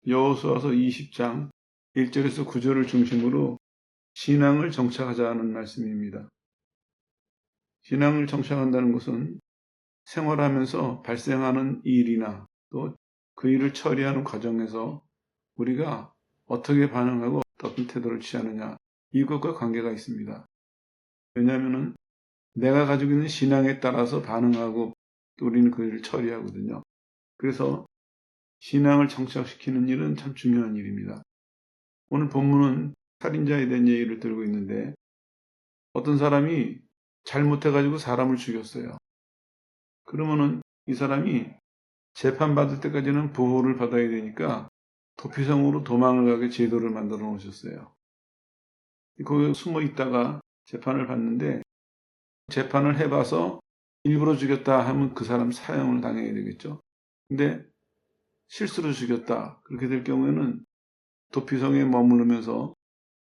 여호수아서 20장 1절에서 9절을 중심으로 신앙을 정착하자는 말씀입니다. 신앙을 정착한다는 것은 생활하면서 발생하는 일이나 또 그 일을 처리하는 과정에서 우리가 어떻게 반응하고 어떤 태도를 취하느냐, 이것과 관계가 있습니다. 왜냐하면 내가 가지고 있는 신앙에 따라서 반응하고 또 우리는 그 일을 처리하거든요. 그래서 신앙을 정착시키는 일은 참 중요한 일입니다. 오늘 본문은 살인자에 대한 얘기를 들고 있는데 어떤 사람이 잘못해가지고 사람을 죽였어요. 그러면은 이 사람이 재판받을 때까지는 보호를 받아야 되니까 도피성으로 도망을 가게 제도를 만들어 놓으셨어요. 거기 숨어 있다가 재판을 받는데 재판을 해봐서 일부러 죽였다 하면 그 사람 사형을 당해야 되겠죠. 근데 실수로 죽였다 그렇게 될 경우에는 도피성에 머무르면서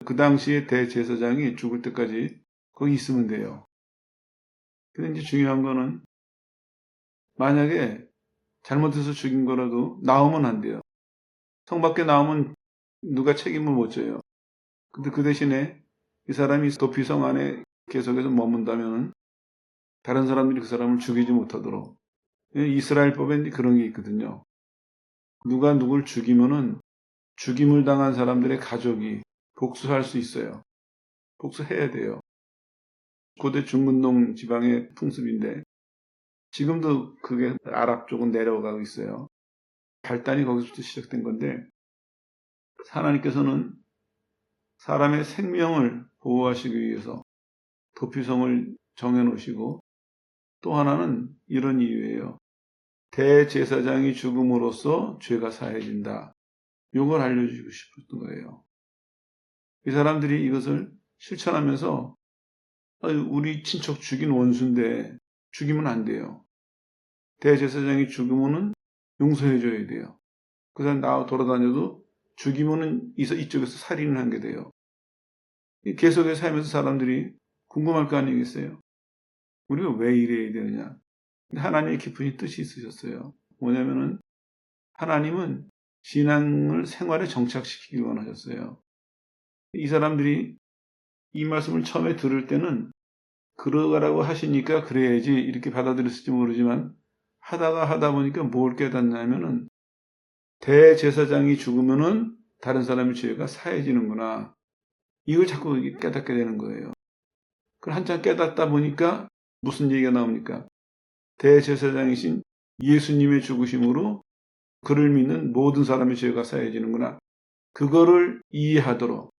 그 당시에 대제사장이 죽을 때까지 거기 있으면 돼요. 근데 이제 중요한 거는 만약에 잘못해서 죽인 거라도 나오면 안 돼요. 성 밖에 나오면 누가 책임을 못 져요. 근데 그 대신에 이 사람이 도피성 안에 계속해서 머문다면 다른 사람들이 그 사람을 죽이지 못하도록, 이스라엘법에 그런 게 있거든요. 누가 누굴 죽이면은 죽임을 당한 사람들의 가족이 복수할 수 있어요. 복수해야 돼요. 고대 중근동 지방의 풍습인데 지금도 그게 아랍 쪽은 내려가고 있어요. 발단이 거기서부터 시작된 건데 하나님께서는 사람의 생명을 보호하시기 위해서 도피성을 정해놓으시고 또 하나는 이런 이유예요. 대제사장이 죽음으로써 죄가 사해진다. 이걸 알려주고 싶었던 거예요. 이 사람들이 이것을 실천하면서 우리 친척 죽인 원수인데 죽이면 안 돼요. 대제사장이 죽으면 용서해줘야 돼요. 그 사람 나와 돌아다녀도 죽이면은 이쪽에서 살인을 한 게 돼요. 계속해서 살면서 사람들이 궁금할 거 아니겠어요? 우리가 왜 이래야 되느냐? 하나님의 깊은 뜻이 있으셨어요. 뭐냐면은 하나님은 신앙을 생활에 정착시키기 원하셨어요. 이 사람들이 이 말씀을 처음에 들을 때는 그러라고 하시니까 그래야지 이렇게 받아들였을지 모르지만 하다 보니까 뭘 깨닫냐면은 대제사장이 죽으면은 다른 사람의 죄가 사해지는구나. 이걸 자꾸 깨닫게 되는 거예요. 그걸 한참 깨닫다 보니까 무슨 얘기가 나옵니까? 대제사장이신 예수님의 죽으심으로 그를 믿는 모든 사람의 죄가 사해지는구나. 그거를 이해하도록,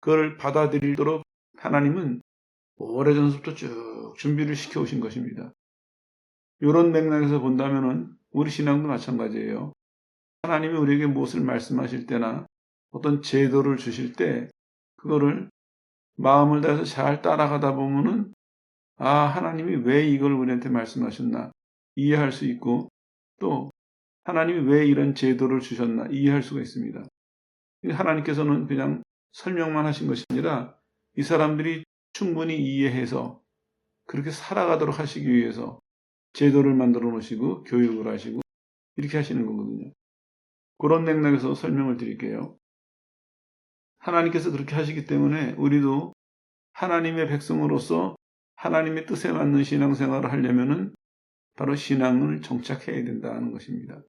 그걸 받아들이도록 하나님은 오래전부터 쭉 준비를 시켜오신 것입니다. 이런 맥락에서 본다면은 우리 신앙도 마찬가지예요. 하나님이 우리에게 무엇을 말씀하실 때나 어떤 제도를 주실 때 그거를 마음을 다해서 잘 따라가다 보면은 하나님이 왜 이걸 우리한테 말씀하셨나 이해할 수 있고 또 하나님이 왜 이런 제도를 주셨나 이해할 수가 있습니다. 하나님께서는 그냥 설명만 하신 것이 아니라 이 사람들이 충분히 이해해서 그렇게 살아가도록 하시기 위해서 제도를 만들어 놓으시고 교육을 하시고 이렇게 하시는 거거든요. 그런 맥락에서 설명을 드릴게요. 하나님께서 그렇게 하시기 때문에 우리도 하나님의 백성으로서 하나님의 뜻에 맞는 신앙생활을 하려면은 바로 신앙을 정착해야 된다는 것입니다.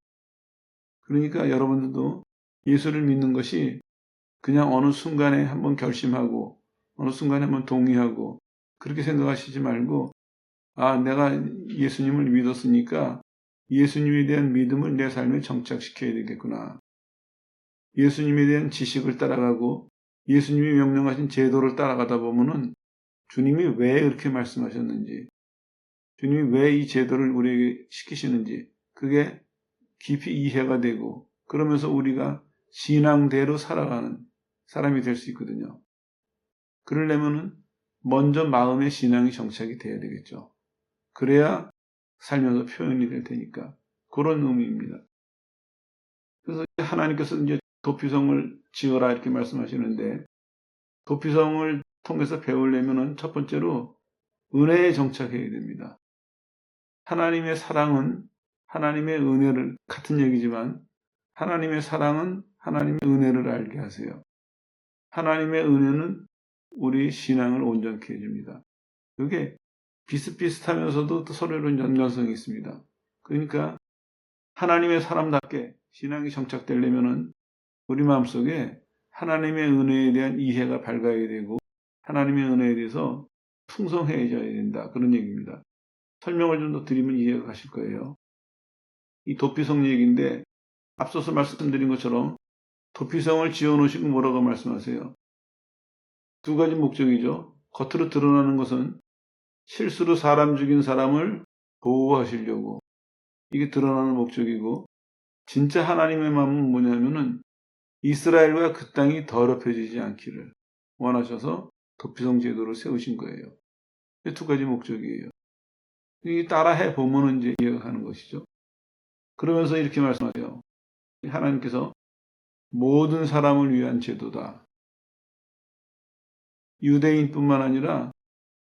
그러니까 여러분들도 예수를 믿는 것이 그냥 어느 순간에 한번 결심하고 어느 순간에 한번 동의하고 그렇게 생각하시지 말고 내가 예수님을 믿었으니까 예수님에 대한 믿음을 내 삶에 정착시켜야 되겠구나. 예수님에 대한 지식을 따라가고 예수님이 명령하신 제도를 따라가다 보면은 주님이 왜 이렇게 말씀하셨는지 주님이 왜 이 제도를 우리에게 시키시는지 그게 깊이 이해가 되고 그러면서 우리가 신앙대로 살아가는 사람이 될 수 있거든요. 그러려면은 먼저 마음의 신앙이 정착이 돼야 되겠죠. 그래야 살면서 표현이 될 테니까 그런 의미입니다. 그래서 하나님께서 이제 도피성을 지어라 이렇게 말씀하시는데 도피성을 통해서 배우려면은 첫 번째로 은혜에 정착해야 됩니다. 하나님의 사랑은 하나님의 은혜를 같은 얘기지만 하나님의 사랑은 하나님의 은혜를 알게 하세요. 하나님의 은혜는 우리 신앙을 온전케 해줍니다. 이게 비슷비슷하면서도 또 서로는 연관성이 있습니다. 그러니까 하나님의 사람답게 신앙이 정착되려면은 우리 마음속에 하나님의 은혜에 대한 이해가 밝아야 되고 하나님의 은혜에 대해서 풍성해져야 된다. 그런 얘기입니다. 설명을 좀 더 드리면 이해가 가실 거예요. 이 도피성 얘기인데 앞서서 말씀드린 것처럼 도피성을 지어놓으시고 뭐라고 말씀하세요? 두 가지 목적이죠. 겉으로 드러나는 것은 실수로 사람 죽인 사람을 보호하시려고 이게 드러나는 목적이고 진짜 하나님의 마음은 뭐냐면은 이스라엘과 그 땅이 더럽혀지지 않기를 원하셔서 도피성 제도를 세우신 거예요. 이 두 가지 목적이에요. 이 따라해 보면은 이제 이해가 가는 것이죠. 그러면서 이렇게 말씀하세요. 하나님께서 모든 사람을 위한 제도다. 유대인뿐만 아니라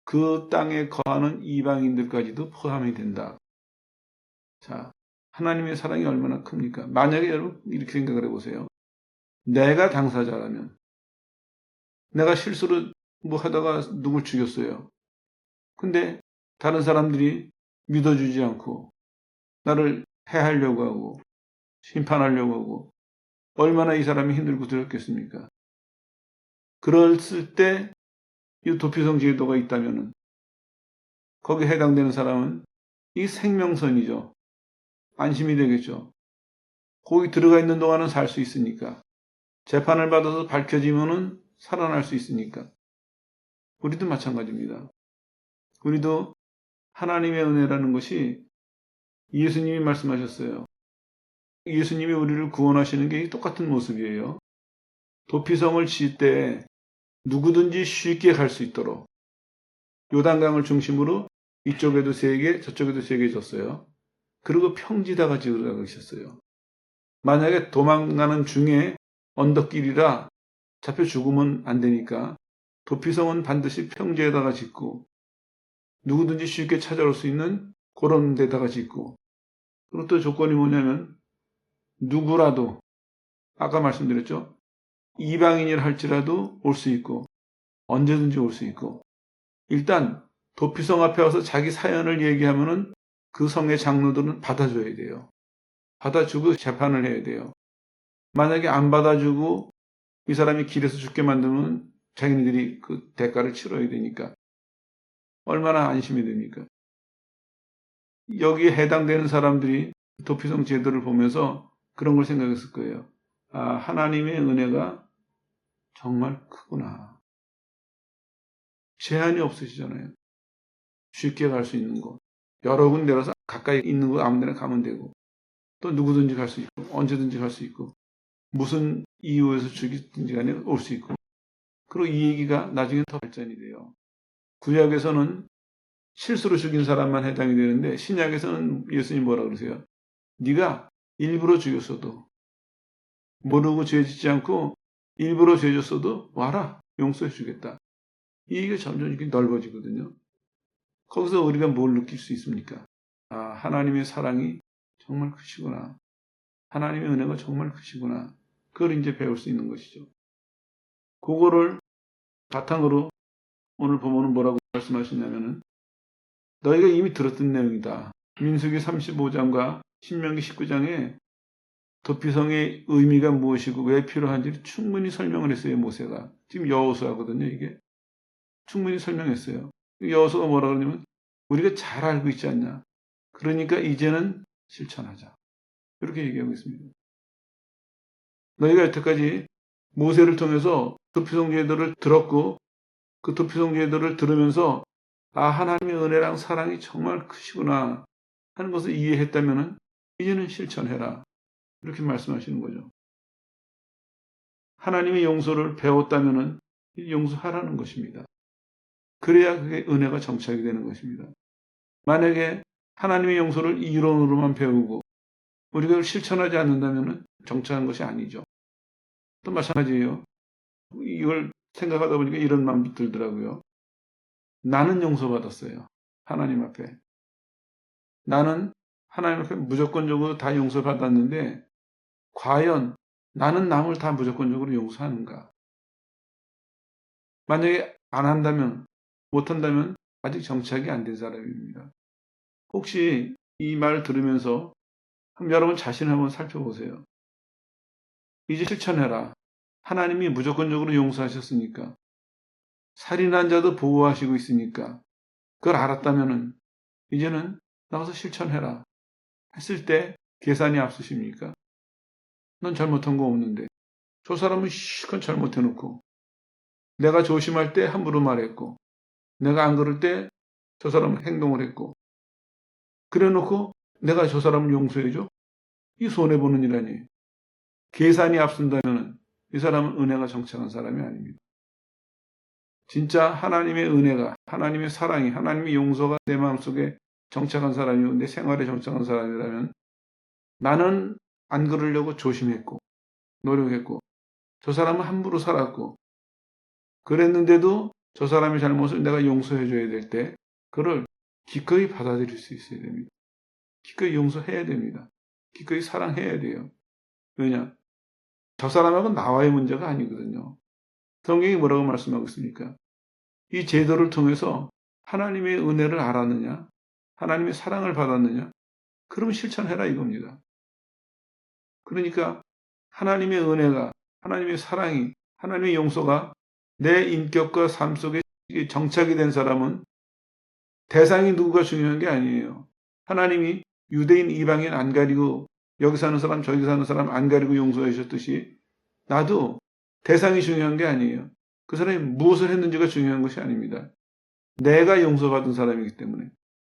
그 땅에 거하는 이방인들까지도 포함이 된다. 자, 하나님의 사랑이 얼마나 큽니까? 만약에 여러분 이렇게 생각을 해보세요. 내가 당사자라면 내가 실수로 뭐 하다가 누굴 죽였어요. 근데 다른 사람들이 믿어주지 않고 나를 해하려고 하고 심판하려고 하고 얼마나 이 사람이 힘들고 두렵겠습니까? 그랬을 때 이 도피성 제도가 있다면은 거기에 해당되는 사람은 이 생명선이죠. 안심이 되겠죠. 거기 들어가 있는 동안은 살 수 있으니까. 재판을 받아서 밝혀지면은 살아날 수 있으니까. 우리도 마찬가지입니다. 우리도 하나님의 은혜라는 것이 예수님이 말씀하셨어요. 예수님이 우리를 구원하시는 게 똑같은 모습이에요. 도피성을 지을 때 누구든지 쉽게 갈 수 있도록 요단강을 중심으로 이쪽에도 3개, 저쪽에도 3개 줬어요. 그리고 평지다가 지으라고 하셨어요. 만약에 도망가는 중에 언덕길이라 잡혀 죽으면 안 되니까 도피성은 반드시 평지에다가 짓고 누구든지 쉽게 찾아올 수 있는 그런 데다가 짓고 그리고 또 조건이 뭐냐면 누구라도 아까 말씀드렸죠. 이방인이라 할지라도 올 수 있고 언제든지 올 수 있고 일단 도피성 앞에 와서 자기 사연을 얘기하면은 그 성의 장로들은 받아줘야 돼요. 받아주고 재판을 해야 돼요. 만약에 안 받아주고 이 사람이 길에서 죽게 만들면 자기네들이 그 대가를 치러야 되니까 얼마나 안심이 됩니까? 여기에 해당되는 사람들이 도피성 제도를 보면서 그런 걸 생각했을 거예요. 아, 하나님의 은혜가 정말 크구나. 제한이 없으시잖아요. 쉽게 갈 수 있는 곳. 여러 군데라서 가까이 있는 곳 아무 데나 가면 되고 또 누구든지 갈 수 있고 언제든지 갈 수 있고 무슨 이유에서 죽이든지 간에 올 수 있고 그리고 이 얘기가 나중에 더 발전이 돼요. 구약에서는 실수로 죽인 사람만 해당이 되는데 신약에서는 예수님 뭐라 그러세요? 네가 일부러 죽였어도 모르고 죄 짓지 않고 일부러 죄 졌어도 와라 용서해 주겠다. 이 얘기가 점점 이렇게 넓어지거든요. 거기서 우리가 뭘 느낄 수 있습니까? 아, 하나님의 사랑이 정말 크시구나. 하나님의 은혜가 정말 크시구나. 그걸 이제 배울 수 있는 것이죠. 그거를 바탕으로 오늘 본문은 뭐라고 말씀하시냐면은 너희가 이미 들었던 내용이다. 민수기 35장과 신명기 19장에 도피성의 의미가 무엇이고 왜 필요한지 충분히 설명을 했어요. 모세가. 지금 여호수아거든요. 이게. 충분히 설명했어요. 여호수아가 뭐라 그러냐면 우리가 잘 알고 있지 않냐. 그러니까 이제는 실천하자. 이렇게 얘기하고 있습니다. 너희가 여태까지 모세를 통해서 도피성 제도를 들었고 그 도피성 제도를 들으면서 아, 하나님의 은혜랑 사랑이 정말 크시구나 하는 것을 이해했다면 이제는 실천해라. 이렇게 말씀하시는 거죠. 하나님의 용서를 배웠다면 용서하라는 것입니다. 그래야 그게 은혜가 정착이 되는 것입니다. 만약에 하나님의 용서를 이론으로만 배우고 우리가 그걸 실천하지 않는다면 정착한 것이 아니죠. 또 마찬가지예요. 이걸 생각하다 보니까 이런 마음도 들더라고요. 나는 용서받았어요. 하나님 앞에. 나는 하나님 앞에 무조건적으로 다 용서받았는데 과연 나는 남을 다 무조건적으로 용서하는가? 만약에 안 한다면, 못한다면 아직 정착이 안 된 사람입니다. 혹시 이 말 들으면서 여러분 자신을 한번 살펴보세요. 이제 실천해라. 하나님이 무조건적으로 용서하셨으니까. 살인한 자도 보호하시고 있으니까. 그걸 알았다면은 이제는 나가서 실천해라. 했을 때 계산이 앞서십니까? 넌 잘못한 거 없는데. 저 사람은 실컷 잘못해놓고 내가 조심할 때 함부로 말했고 내가 안 그럴 때 저 사람은 행동을 했고 그래놓고 내가 저 사람을 용서해줘? 이 손해보는 일 아니에요. 계산이 앞선다면 이 사람은 은혜가 정착한 사람이 아닙니다. 진짜 하나님의 은혜가, 하나님의 사랑이, 하나님의 용서가 내 마음속에 정착한 사람이고 내 생활에 정착한 사람이라면 나는 안 그러려고 조심했고 노력했고 저 사람은 함부로 살았고 그랬는데도 저 사람의 잘못을 내가 용서해줘야 될 때 그를 기꺼이 받아들일 수 있어야 됩니다. 기꺼이 용서해야 됩니다. 기꺼이 사랑해야 돼요. 왜냐? 저 사람하고 나와의 문제가 아니거든요. 성경이 뭐라고 말씀하고 있습니까? 이 제도를 통해서 하나님의 은혜를 알았느냐? 하나님의 사랑을 받았느냐? 그러면 실천해라 이겁니다. 그러니까 하나님의 은혜가, 하나님의 사랑이, 하나님의 용서가 내 인격과 삶 속에 정착이 된 사람은 대상이 누구가 중요한 게 아니에요. 하나님이 유대인, 이방인 안 가리고 여기 사는 사람, 저기 사는 사람 안 가리고 용서해 주셨듯이 나도 대상이 중요한 게 아니에요. 그 사람이 무엇을 했는지가 중요한 것이 아닙니다. 내가 용서받은 사람이기 때문에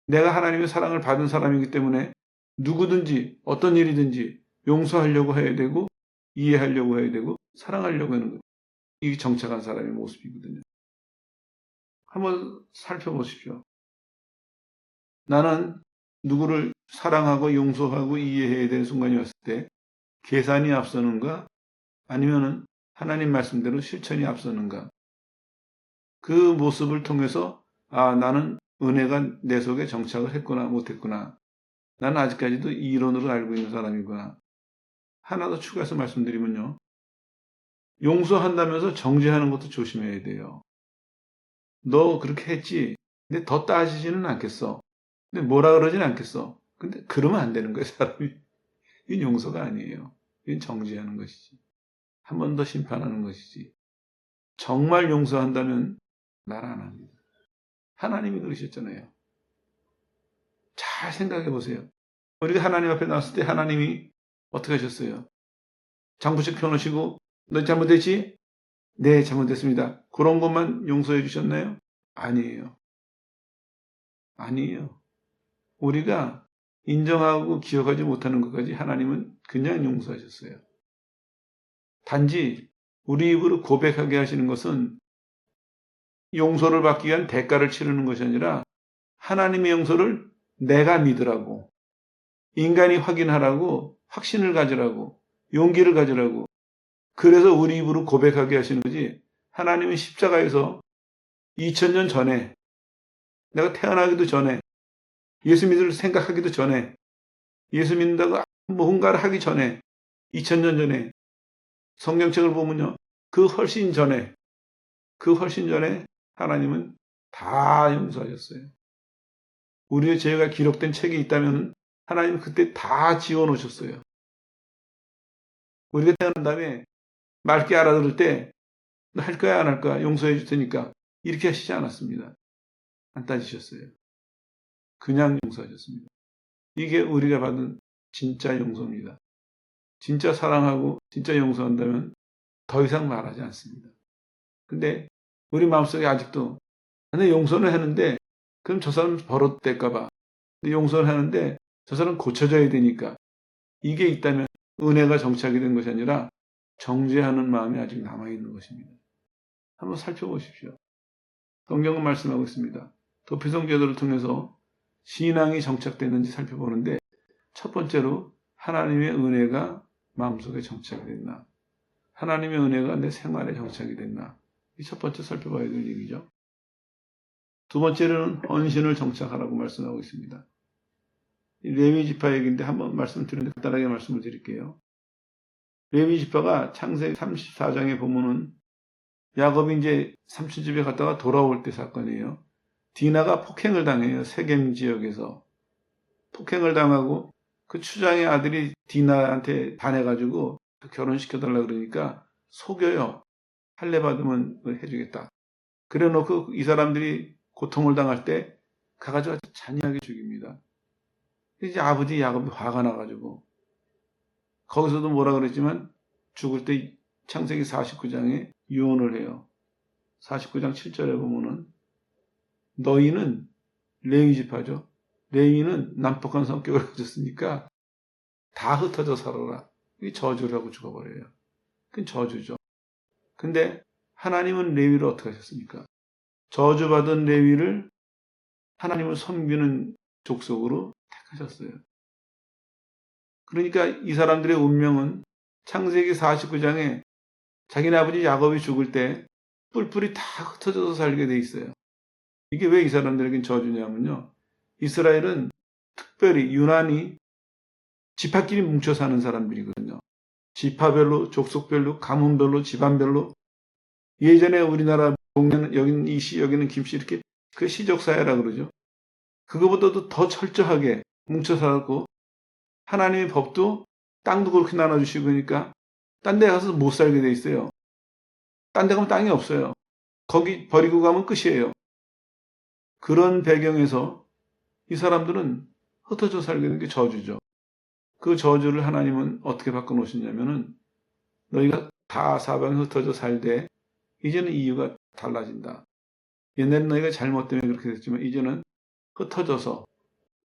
내가 하나님의 사랑을 받은 사람이기 때문에 누구든지 어떤 일이든지 용서하려고 해야 되고 이해하려고 해야 되고 사랑하려고 하는 것. 이게 정착한 사람의 모습이거든요. 한번 살펴보십시오. 나는 누구를 사랑하고 용서하고 이해해야 되는 순간이 왔을 때 계산이 앞서는가 아니면은 하나님 말씀대로 실천이 앞서는가 그 모습을 통해서 나는 은혜가 내 속에 정착을 했구나 못했구나 나는 아직까지도 이 이론으로 알고 있는 사람이구나 하나 더 추가해서 말씀드리면요 용서한다면서 정죄하는 것도 조심해야 돼요. 너 그렇게 했지 근데 더 따지지는 않겠어 근데 뭐라 그러진 않겠어 근데 그러면 안 되는 거예요 사람이. 이건 용서가 아니에요. 이건 정죄하는 것이지. 한 번 더 심판하는 것이지. 정말 용서한다면 말 안 합니다. 하나님이 그러셨잖아요. 잘 생각해 보세요. 우리가 하나님 앞에 나왔을 때 하나님이 어떻게 하셨어요? 장부책 펴놓으시고 너 잘못했지? 네, 잘못했습니다. 그런 것만 용서해 주셨나요? 아니에요. 아니에요. 우리가 인정하고 기억하지 못하는 것까지 하나님은 그냥 용서하셨어요. 단지 우리 입으로 고백하게 하시는 것은 용서를 받기 위한 대가를 치르는 것이 아니라 하나님의 용서를 내가 믿으라고 인간이 확인하라고 확신을 가지라고 용기를 가지라고 그래서 우리 입으로 고백하게 하시는 거지 하나님은 십자가에서 2000년 전에 내가 태어나기도 전에 예수 믿을 생각하기도 전에 예수 믿는다고 뭔가를 하기 전에 2000년 전에 성경책을 보면요 그 훨씬 전에 하나님은 다 용서하셨어요. 우리의 죄가 기록된 책이 있다면 하나님은 그때 다 지워놓으셨어요. 우리가 태어난 다음에 맑게 알아들을 때 너 할 거야 안 할 거야 용서해 줄 테니까 이렇게 하시지 않았습니다. 안 따지셨어요. 그냥 용서하셨습니다. 이게 우리가 받은 진짜 용서입니다. 진짜 사랑하고 진짜 용서한다면 더 이상 말하지 않습니다. 근데 우리 마음속에 아직도 근데 용서는 하는데 그럼 저 사람 버릇될까 봐 용서를 하는데 저 사람 고쳐져야 되니까 이게 있다면 은혜가 정착이 된 것이 아니라 정죄하는 마음이 아직 남아있는 것입니다. 한번 살펴보십시오. 성경은 말씀하고 있습니다. 도피성 제도를 통해서 신앙이 정착됐는지 살펴보는데 첫 번째로 하나님의 은혜가 마음속에 정착이 됐나 하나님의 은혜가 내 생활에 정착이 됐나 이 첫 번째 살펴봐야 될 얘기죠. 두 번째로는 헌신을 정착하라고 말씀하고 있습니다. 레위 지파 얘기인데 한번 말씀드리는데 간단하게 말씀을 드릴게요. 레위 지파가 창세기 34장에 보면은 야곱이 이제 삼촌 집에 갔다가 돌아올 때 사건이에요. 디나가 폭행을 당해요. 세겜 지역에서. 폭행을 당하고 그 추장의 아들이 디나한테 반해가지고 결혼시켜달라 그러니까 속여요. 할례 받으면 해주겠다. 그래 놓고 이 사람들이 고통을 당할 때 가가지고 아주 잔인하게 죽입니다. 이제 아버지 야곱이 화가 나가지고 거기서도 뭐라 그랬지만 죽을 때 창세기 49장에 유언을 해요. 49장 7절에 보면은 너희는 레위 지파죠. 레위는 난폭한 성격을 가졌으니까 다 흩어져 살아라. 이 저주를 하고 죽어버려요. 그건 저주죠. 근데 하나님은 레위를 어떻게 하셨습니까? 저주받은 레위를 하나님을 섬기는 족속으로 택하셨어요. 그러니까 이 사람들의 운명은 창세기 49장에 자기네 아버지 야곱이 죽을 때 뿔뿔이 다 흩어져서 살게 돼 있어요. 이게 왜 이 사람들에겐 저주냐면요. 이스라엘은 특별히 유난히 지파끼리 뭉쳐 사는 사람들이거든요. 지파별로, 족속별로, 가문별로, 집안별로. 예전에 우리나라 동네는 여기는 이씨, 여기는 김씨 이렇게 그 시족사회라 그러죠. 그거보다도 더 철저하게 뭉쳐 살았고 하나님의 법도 땅도 그렇게 나눠주시고 그러니까 딴 데 가서 못 살게 돼 있어요. 딴 데 가면 땅이 없어요. 거기 버리고 가면 끝이에요. 그런 배경에서 이 사람들은 흩어져 살게 된 게 저주죠. 그 저주를 하나님은 어떻게 바꿔놓으셨냐면은 너희가 다 사방에 흩어져 살되 이제는 이유가 달라진다. 옛날에는 너희가 잘못 때문에 그렇게 됐지만 이제는 흩어져서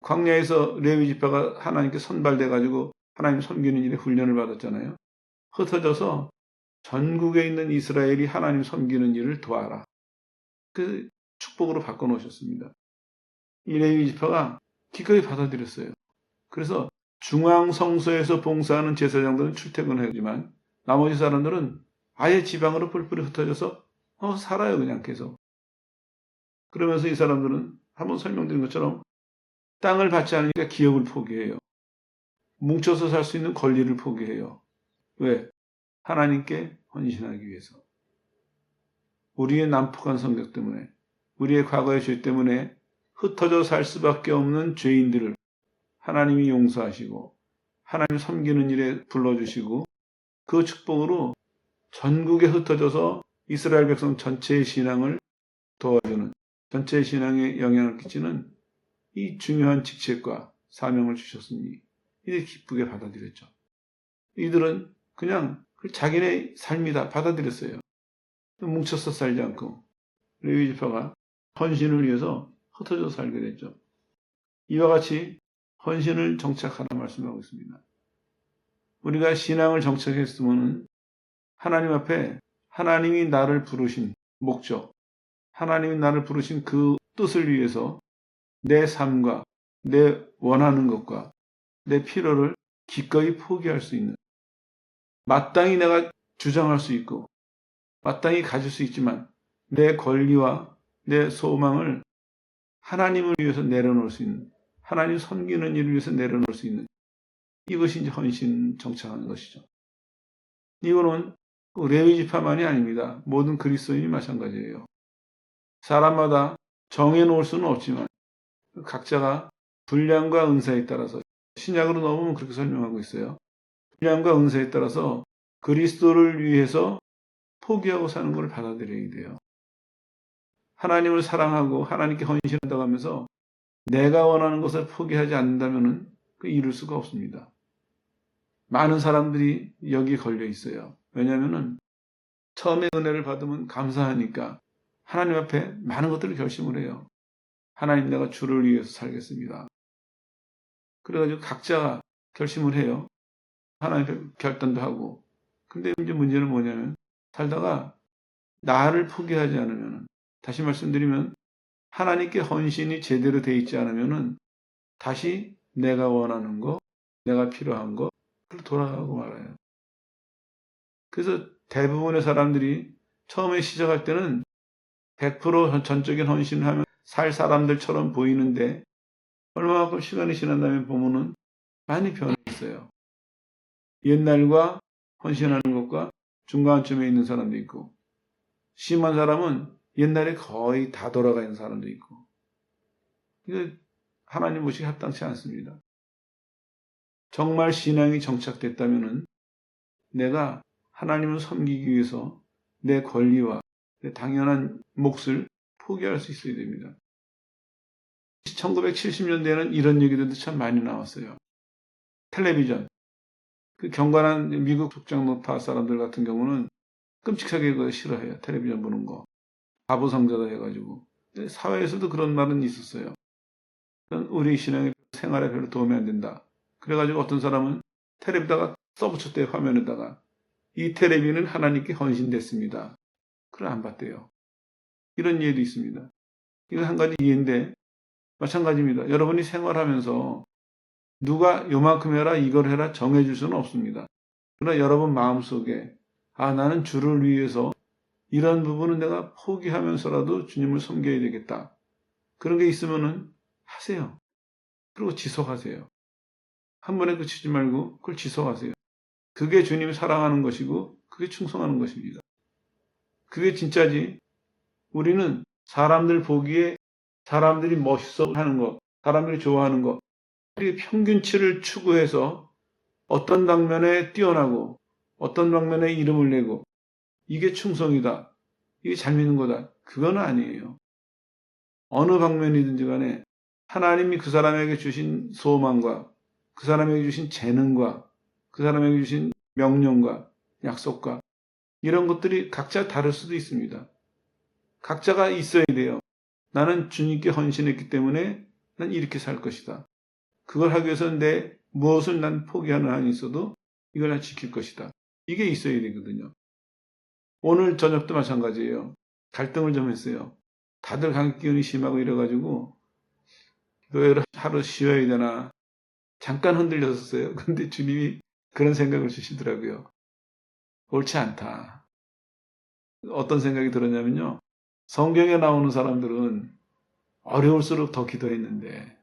광야에서 레위 지파가 하나님께 선발돼 가지고 하나님 섬기는 일에 훈련을 받았잖아요. 흩어져서 전국에 있는 이스라엘이 하나님 섬기는 일을 도와라. 그 축복으로 바꿔놓으셨습니다. 이 레위 지파가 기꺼이 받아들였어요. 그래서 중앙성소에서 봉사하는 제사장들은 출퇴근하지만 나머지 사람들은 아예 지방으로 뿔뿔이 흩어져서 살아요. 그냥 계속. 그러면서 이 사람들은 한번 설명드린 것처럼 땅을 받지 않으니까 기업을 포기해요. 뭉쳐서 살 수 있는 권리를 포기해요. 왜? 하나님께 헌신하기 위해서. 우리의 난폭한 성격 때문에, 우리의 과거의 죄 때문에 흩어져 살 수밖에 없는 죄인들을 하나님이 용서하시고 하나님 섬기는 일에 불러주시고 그 축복으로 전국에 흩어져서 이스라엘 백성 전체의 신앙을 도와주는, 전체의 신앙에 영향을 끼치는 이 중요한 직책과 사명을 주셨으니 이들이 기쁘게 받아들였죠. 이들은 그냥 자기네 삶이다 받아들였어요. 뭉쳐서 살지 않고 레위 지파가 헌신을 위해서 흩어져 살게 됐죠. 이와 같이 헌신을 정착하라 말씀하고 있습니다. 우리가 신앙을 정착했으면 하나님 앞에 하나님이 나를 부르신 목적, 하나님이 나를 부르신 그 뜻을 위해서 내 삶과 내 원하는 것과 내 필요를 기꺼이 포기할 수 있는, 마땅히 내가 주장할 수 있고 마땅히 가질 수 있지만 내 권리와 내 소망을 하나님을 위해서 내려놓을 수 있는, 하나님 섬기는 일을 위해서 내려놓을 수 있는, 이것이 이제 헌신 정착하는 것이죠. 이거는 레위 지파만이 아닙니다. 모든 그리스도인이 마찬가지예요. 사람마다 정해놓을 수는 없지만 각자가 분량과 은사에 따라서, 신약으로 넣으면 그렇게 설명하고 있어요. 분량과 은사에 따라서 그리스도를 위해서 포기하고 사는 것을 받아들여야 돼요. 하나님을 사랑하고 하나님께 헌신한다고 하면서 내가 원하는 것을 포기하지 않는다면 이룰 수가 없습니다. 많은 사람들이 여기에 걸려 있어요. 왜냐하면 처음에 은혜를 받으면 감사하니까 하나님 앞에 많은 것들을 결심을 해요. 하나님, 내가 주를 위해서 살겠습니다. 그래가지고 각자가 결심을 해요. 하나님 앞에 결단도 하고. 근데 이제 문제는 뭐냐면 살다가 나를 포기하지 않으면, 다시 말씀드리면 하나님께 헌신이 제대로 돼 있지 않으면 다시 내가 원하는 거, 내가 필요한 거 돌아가고 말아요. 그래서 대부분의 사람들이 처음에 시작할 때는 100% 전적인 헌신을 하면 살 사람들처럼 보이는데 얼마만큼 시간이 지난 다음에 보면은 많이 변했어요. 옛날과 헌신하는 것과 중간쯤에 있는 사람도 있고, 심한 사람은 옛날에 거의 다 돌아가 있는 사람도 있고, 이거 하나님 모시기 합당치 않습니다. 정말 신앙이 정착됐다면은 내가 하나님을 섬기기 위해서 내 권리와 내 당연한 몫을 포기할 수 있어야 됩니다. 1970년대에는 이런 얘기들도 참 많이 나왔어요. 텔레비전. 그 경건한 미국 족장노파 사람들 같은 경우는 끔찍하게 그거 싫어해요. 텔레비전 보는 거. 바보 성자다 해가지고. 사회에서도 그런 말은 있었어요. 우리 신앙의 생활에 별로 도움이 안 된다. 그래가지고 어떤 사람은 텔레비다가 써붙였대요. 화면에다가. 이 텔레비는 하나님께 헌신됐습니다. 그걸 안 봤대요. 이런 이해도 있습니다. 이건 한 가지 이해인데 마찬가지입니다. 여러분이 생활하면서 누가 요만큼 해라 이걸 해라 정해줄 수는 없습니다. 그러나 여러분 마음속에 나는 주를 위해서 이런 부분은 내가 포기하면서라도 주님을 섬겨야 되겠다. 그런 게 있으면은 하세요. 그리고 지속하세요. 한 번에 그치지 말고 그걸 지속하세요. 그게 주님이 사랑하는 것이고 그게 충성하는 것입니다. 그게 진짜지. 우리는 사람들 보기에 사람들이 멋있어 하는 것, 사람들이 좋아하는 것, 평균치를 추구해서 어떤 방면에 뛰어나고 어떤 방면에 이름을 내고 이게 충성이다. 이게 잘 믿는 거다. 그건 아니에요. 어느 방면이든지 간에 하나님이 그 사람에게 주신 소망과 그 사람에게 주신 재능과 그 사람에게 주신 명령과 약속과 이런 것들이 각자 다를 수도 있습니다. 각자가 있어야 돼요. 나는 주님께 헌신했기 때문에 난 이렇게 살 것이다. 그걸 하기 위해서 내 무엇을 난 포기하는 한이 있어도 이걸 난 지킬 것이다. 이게 있어야 되거든요. 오늘 저녁도 마찬가지예요. 갈등을 좀 했어요. 다들 감기 기운이 심하고 이래가지고 교회를 하루 쉬어야 되나 잠깐 흔들렸었어요. 근데 주님이 그런 생각을 주시더라고요. 옳지 않다. 어떤 생각이 들었냐면요. 성경에 나오는 사람들은 어려울수록 더 기도했는데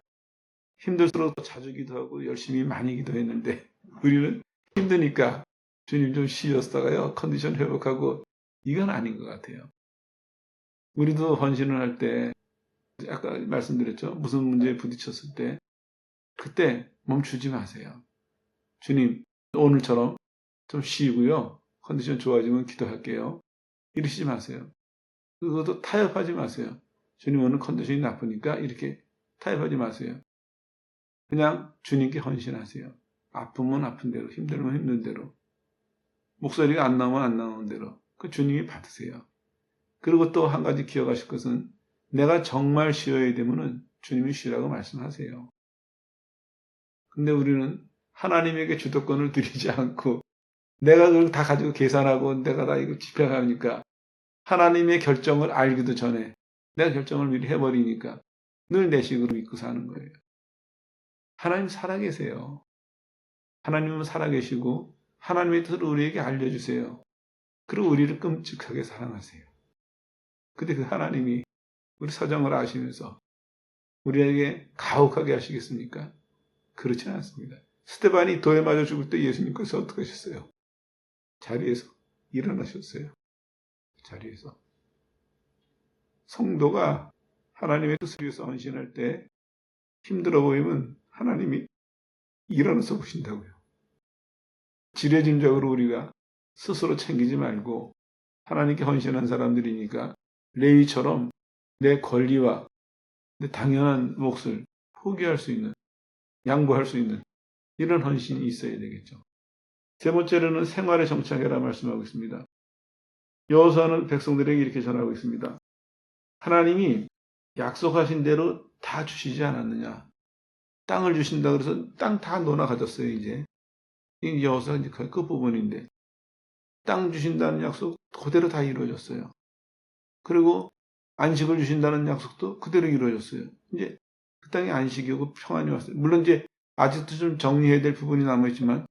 힘들수록 더 자주 기도하고 열심히 많이 기도했는데 우리는 힘드니까 주님 좀 쉬었다가요. 컨디션 회복하고 이건 아닌 것 같아요. 우리도 헌신을 할 때 아까 말씀드렸죠. 무슨 문제에 부딪혔을 때 그때 멈추지 마세요. 주님 오늘처럼 좀 쉬고요. 컨디션 좋아지면 기도할게요. 이러시지 마세요. 그것도 타협하지 마세요. 주님 오늘 컨디션이 나쁘니까 이렇게 타협하지 마세요. 그냥 주님께 헌신하세요. 아프면 아픈 대로, 힘들면 힘든 대로, 목소리가 안 나오면 안 나오는 대로 그 주님이 받으세요. 그리고 또 한 가지 기억하실 것은 내가 정말 쉬어야 되면은 주님이 쉬라고 말씀하세요. 근데 우리는 하나님에게 주도권을 드리지 않고 내가 그걸 다 가지고 계산하고 내가 다 이거 집행하니까 하나님의 결정을 알기도 전에 내가 결정을 미리 해버리니까 늘 내 식으로 믿고 사는 거예요. 하나님 살아계세요. 하나님은 살아계시고 하나님의 뜻을 우리에게 알려주세요. 그리고 우리를 끔찍하게 사랑하세요. 근데 그 하나님이 우리 사정을 아시면서 우리에게 가혹하게 하시겠습니까? 그렇지 않습니다. 스테반이 돌에 맞아 죽을 때 예수님께서 어떻게 하셨어요? 자리에서 일어나셨어요. 자리에서. 성도가 하나님의 뜻을 위해서 헌신할 때 힘들어 보이면 하나님이 일어나서 보신다고요. 지레짐작으로 우리가 스스로 챙기지 말고 하나님께 헌신한 사람들이니까 레위처럼 내 권리와 내 당연한 몫을 포기할 수 있는, 양보할 수 있는 이런 헌신이 있어야 되겠죠. 세 번째로는 생활에 정착해라 말씀하고 있습니다. 여호수아는 백성들에게 이렇게 전하고 있습니다. 하나님이 약속하신 대로 다 주시지 않았느냐. 땅을 주신다 그래서 땅 다 논아 가졌어요, 이제. 이 여호수아 이제 거의 끝부분인데. 땅 주신다는 약속 그대로 다 이루어졌어요. 그리고 안식을 주신다는 약속도 그대로 이루어졌어요. 이제 그 땅에 안식이 오고 평안이 왔어요. 물론 이제 아직도 좀 정리해야 될 부분이 남아있지만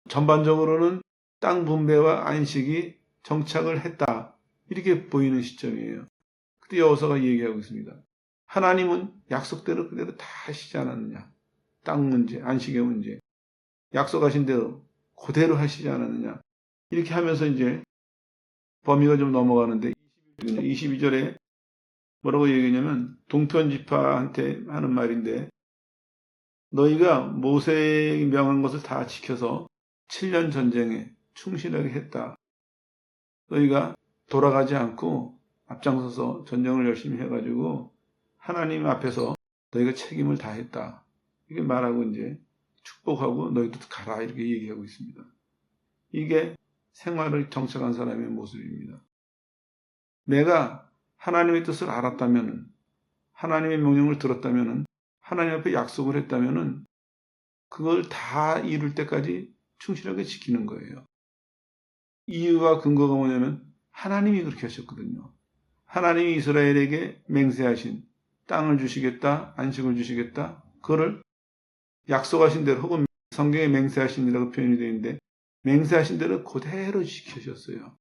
전반적으로는 땅 분배와 안식이 정착을 했다. 이렇게 보이는 시점이에요. 그때 여호수아가 얘기하고 있습니다. 하나님은 약속대로 그대로 다 하시지 않았느냐. 땅 문제, 안식의 문제. 약속하신 대로 그대로 하시지 않았느냐. 이렇게 하면서 이제 범위가 좀 넘어가는데 22절에 뭐라고 얘기하냐면 동편지파한테 하는 말인데 너희가 모세의 명한 것을 다 지켜서 7년 전쟁에 충실하게 했다. 너희가 돌아가지 않고 앞장서서 전쟁을 열심히 해가지고 하나님 앞에서 너희가 책임을 다했다. 이렇게 말하고 이제 축복하고 너희도 가라 이렇게 얘기하고 있습니다. 이게 생활을 정착한 사람의 모습입니다. 내가 하나님의 뜻을 알았다면, 하나님의 명령을 들었다면, 하나님 앞에 약속을 했다면 그걸 다 이룰 때까지 충실하게 지키는 거예요. 이유와 근거가 뭐냐면 하나님이 그렇게 하셨거든요. 하나님이 이스라엘에게 맹세하신 땅을 주시겠다, 안식을 주시겠다, 그거를 약속하신 대로 혹은 성경에 맹세하신이라고 표현이 되어 있는데 맹세하신 대로 그대로 지켜셨어요.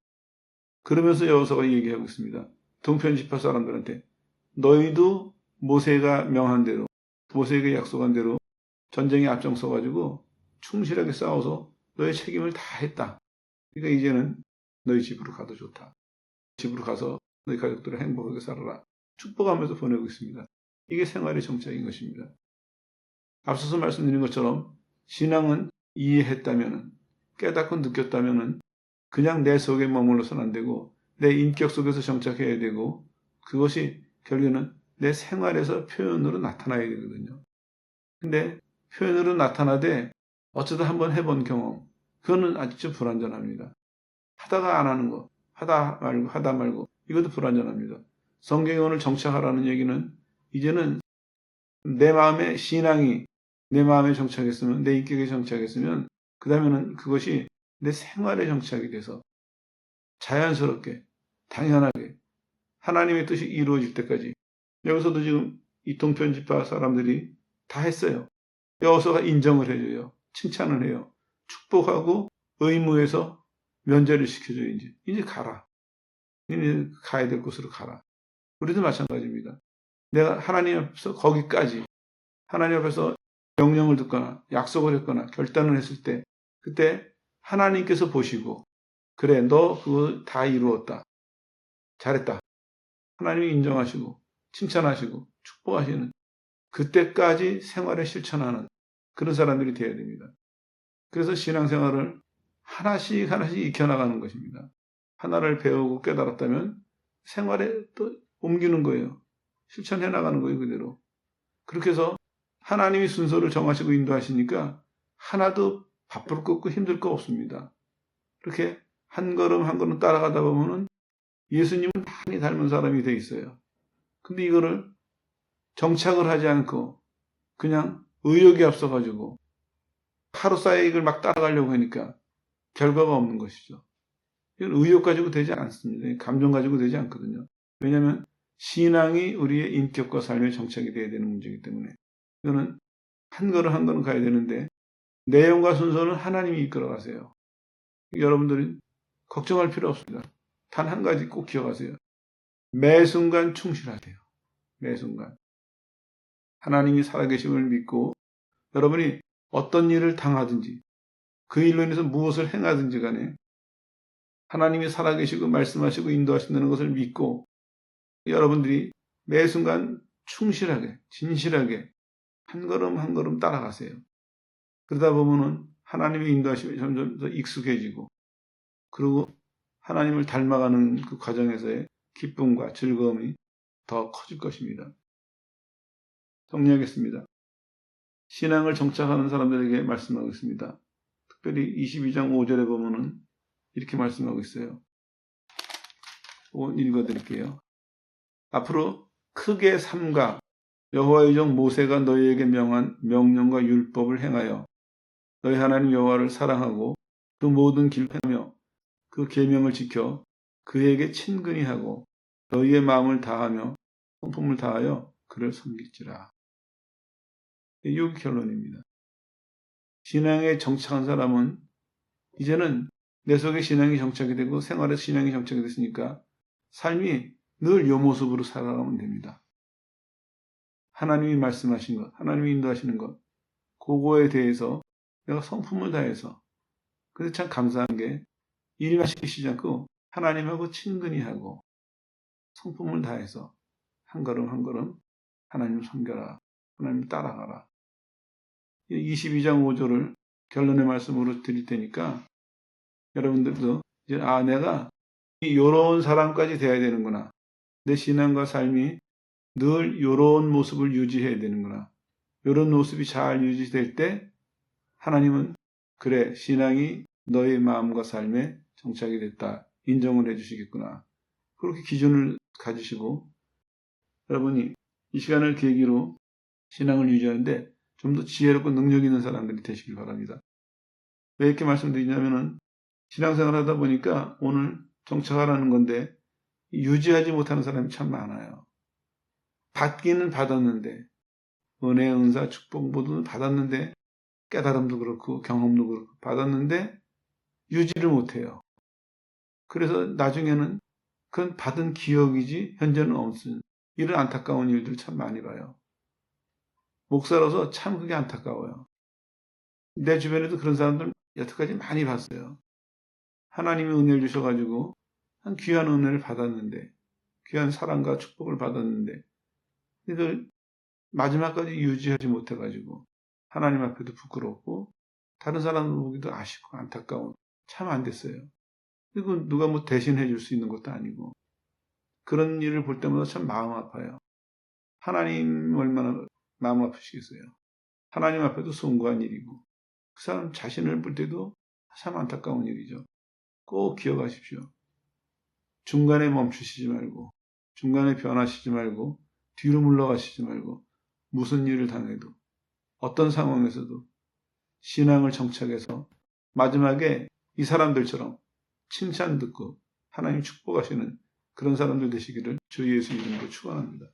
그러면서 여호수아가 얘기하고 있습니다. 동편 지파 사람들한테 너희도 모세가 명한 대로 모세에게 약속한 대로 전쟁에 앞장서가지고 충실하게 싸워서 너의 책임을 다 했다. 그러니까 이제는 너희 집으로 가도 좋다. 집으로 가서 너희 가족들을 행복하게 살아라. 축복하면서 보내고 있습니다. 이게 생활의 정착인 것입니다. 앞서서 말씀드린 것처럼 신앙은 이해했다면, 깨닫고 느꼈다면 그냥 내 속에 머물러서는 안 되고 내 인격 속에서 정착해야 되고 그것이 결국에는 내 생활에서 표현으로 나타나야 되거든요. 근데 표현으로 나타나되 어쩌다 한번 해본 경험, 그거는 아주 불완전합니다. 하다가 안 하는 거, 하다 말고 이것도 불완전합니다. 성경에 오늘 정착하라는 얘기는 이제는 내 마음의 신앙이 내 마음에 정착했으면, 내 인격에 정착했으면 그 다음에는 그것이 내 생활에 정착이 돼서 자연스럽게 당연하게 하나님의 뜻이 이루어질 때까지 여기서도 지금 이 동편지파 사람들이 다 했어요. 여호수아가 인정을 해줘요. 칭찬을 해요. 축복하고 의무에서 면제를 시켜줘요. 이제 가라. 이제 가야 될 곳으로 가라. 우리도 마찬가지입니다. 내가 하나님 앞에서 거기까지 하나님 앞에서 명령을 듣거나 약속을 했거나 결단을 했을 때 그때 하나님께서 보시고 그래 너 그거 다 이루었다. 잘했다. 하나님이 인정하시고 칭찬하시고 축복하시는 그때까지 생활에 실천하는 그런 사람들이 되어야 됩니다. 그래서 신앙생활을 하나씩 익혀나가는 것입니다. 하나를 배우고 깨달았다면 생활에 또 옮기는 거예요. 실천해 나가는 거예요, 그대로. 그렇게 해서 하나님이 순서를 정하시고 인도하시니까 하나도 바쁠 거 없고 힘들 거 없습니다. 그렇게 한 걸음 한 걸음 따라가다 보면은 예수님은 많이 닮은 사람이 돼 있어요. 근데 이거를 정착을 하지 않고 그냥 의욕이 앞서가지고 하루 사이익을 막 따라가려고 하니까 결과가 없는 것이죠. 이건 의욕 가지고 되지 않습니다. 감정 가지고 되지 않거든요. 왜냐하면 신앙이 우리의 인격과 삶에 정착이 돼야 되는 문제이기 때문에 이거는 한 걸음 한 걸음 가야 되는데 내용과 순서는 하나님이 이끌어가세요. 여러분들은 걱정할 필요 없습니다. 단 한 가지 꼭 기억하세요. 매 순간 충실하세요. 매 순간. 하나님이 살아계심을 믿고 여러분이 어떤 일을 당하든지 그 일로 인해서 무엇을 행하든지 간에 하나님이 살아계시고 말씀하시고 인도하신다는 것을 믿고 여러분들이 매 순간 충실하게 진실하게 한 걸음 한 걸음 따라가세요. 그러다 보면은 하나님의 인도하심이 점점 더 익숙해지고 그리고 하나님을 닮아가는 그 과정에서의 기쁨과 즐거움이 더 커질 것입니다. 정리하겠습니다. 신앙을 정착하는 사람들에게 말씀하고 있습니다. 특별히 22장 5절에 보면은 이렇게 말씀하고 있어요. 읽어드릴게요. 앞으로 크게 삼가 여호와의 종 모세가 너희에게 명한 명령과 율법을 행하여 너희 하나님 여호와를 사랑하고 그 모든 길을 행하며 그 계명을 지켜 그에게 친근히 하고 너희의 마음을 다하며 성품을 다하여 그를 섬길지라. 이게 결론입니다. 신앙에 정착한 사람은 이제는 내 속에 신앙이 정착이 되고 생활에 신앙이 정착이 됐으니까 삶이 늘 이 모습으로 살아가면 됩니다. 하나님이 말씀하신 것, 하나님이 인도하시는 것, 그거에 대해서 내가 성품을 다해서 근데 참 감사한 게 일만 시키지 않고 하나님하고 친근히 하고 성품을 다해서 한 걸음 한 걸음 하나님을 섬겨라. 하나님을 따라가라. 22장 5절을 결론의 말씀으로 드릴 테니까 여러분들도 이제 내가 이런 사람까지 돼야 되는구나. 내 신앙과 삶이 늘 이런 모습을 유지해야 되는구나. 이런 모습이 잘 유지될 때 하나님은 그래 신앙이 너의 마음과 삶에 정착이 됐다. 인정을 해주시겠구나. 그렇게 기준을 가지시고 여러분이 이 시간을 계기로 신앙을 유지하는데 좀 더 지혜롭고 능력 있는 사람들이 되시길 바랍니다. 왜 이렇게 말씀드리냐면은 신앙생활 하다 보니까 오늘 정착하라는 건데 유지하지 못하는 사람이 참 많아요. 받기는 받았는데 은혜, 은사, 축복 모두 받았는데 깨달음도 그렇고 경험도 그렇고 받았는데 유지를 못해요. 그래서 나중에는 그건 받은 기억이지 현재는 없는 이런 안타까운 일들 참 많이 봐요. 목사로서 참 그게 안타까워요. 내 주변에도 그런 사람들 여태까지 많이 봤어요. 하나님이 은혜를 주셔가지고 한 귀한 은혜를 받았는데 귀한 사랑과 축복을 받았는데 이걸 마지막까지 유지하지 못해가지고 하나님 앞에도 부끄럽고 다른 사람들 보기도 아쉽고 안타까운 참 안 됐어요. 그리고 누가 뭐 대신해 줄 수 있는 것도 아니고 그런 일을 볼 때마다 참 마음 아파요. 하나님 얼마나 마음 아프시겠어요. 하나님 앞에도 송구한 일이고 그 사람 자신을 볼 때도 참 안타까운 일이죠. 꼭 기억하십시오. 중간에 멈추시지 말고 중간에 변하시지 말고 뒤로 물러가시지 말고 무슨 일을 당해도 어떤 상황에서도 신앙을 정착해서 마지막에 이 사람들처럼 칭찬 듣고 하나님 축복하시는 그런 사람들 되시기를 주 예수 이름으로 축원합니다.